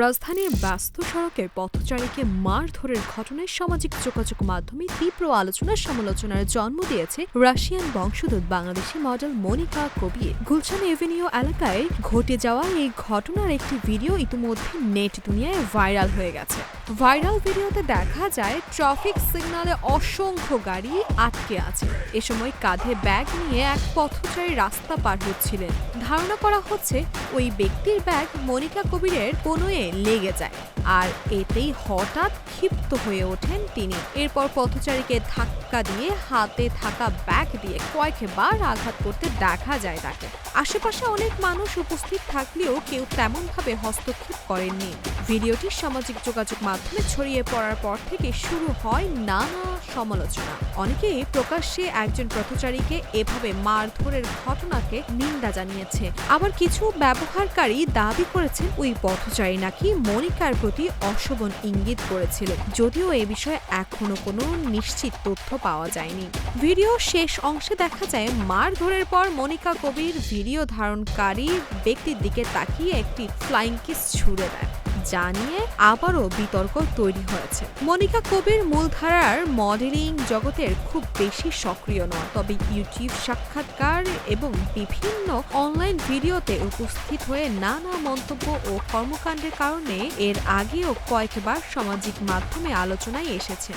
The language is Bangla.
রাজধানীর ব্যস্ত সড়কে পথচারীকে মারধরের ঘটনায় সামাজিক যোগাযোগ মাধ্যমে তীব্র আলোচনার সমালোচনার জন্ম দিয়েছে রাশিয়ান বংশোদ্ভূত বাংলাদেশি মডেল মনিকা কবির। গুলশান এভিনিউ এলাকায় ঘটে যাওয়া এই ঘটনার একটি ভিডিও ইতিমধ্যে নেট দুনিয়ায় ভাইরাল হয়ে গেছে। ভাইরাল ভিডিওতে দেখা যায় ট্রাফিক সিগন্যালে অসংখ্য গাড়ি আটকে আছে। এ সময় কাঁধে ব্যাগ নিয়ে এক পথচারী রাস্তা পার হচ্ছিলেন। ধারণা করা হচ্ছে ওই ব্যক্তির ব্যাগ মনিকা কবিরের কোনোয়ে লেগে যায়, আর এতেই হঠাৎ ক্ষিপ্ত হয়ে ওঠেন তিনি। এরপর পথচারীকে ধাক্কা দিয়ে হাতে থাকা ব্যাগ দিয়ে কয়েকবার আঘাত করতে দেখা যায় তাকে। আশেপাশে অনেক মানুষ উপস্থিত থাকলেও কেউ তেমনভাবে হস্তক্ষেপ করেননি। ভিডিওটি সামাজিক যোগাযোগ মাধ্যমে ছড়িয়ে পড়ার পর থেকে শুরু হয় নানা সমালোচনা। অনেকেই প্রকাশ্যে একজন পথচারীকে এভাবে মারধরের ঘটনাকে নিন্দা জানিয়েছে। আবার কিছু ব্যবহারকারী দাবি করেছেন ওই পথচারী নাকি মনিকার প্রতি অশোভন ইঙ্গিত করেছিলেন, যদিও এ বিষয়ে এখনো কোনো নিশ্চিত তথ্য পাওয়া যায়নি। ভিডিও শেষ অংশে দেখা যায় মারধরের পর মনিকা কবির ভিডিও ধারণকারী ব্যক্তির দিকে তাকিয়ে একটি ফ্লাইং কিস ছুড়ে দেয়, যা নিয়ে আবারও বিতর্ক তৈরি হয়েছে। মনিকা কবির মূলধারার মডেলিং জগতের খুব বেশি সক্রিয় নয়, তবে ইউটিউব সাক্ষাৎকার এবং বিভিন্ন অনলাইন ভিডিওতে উপস্থিত হয়ে নানা মন্তব্য ও কর্মকাণ্ডের কারণে এর আগেও কয়েকবার সামাজিক মাধ্যমে আলোচনায় এসেছে।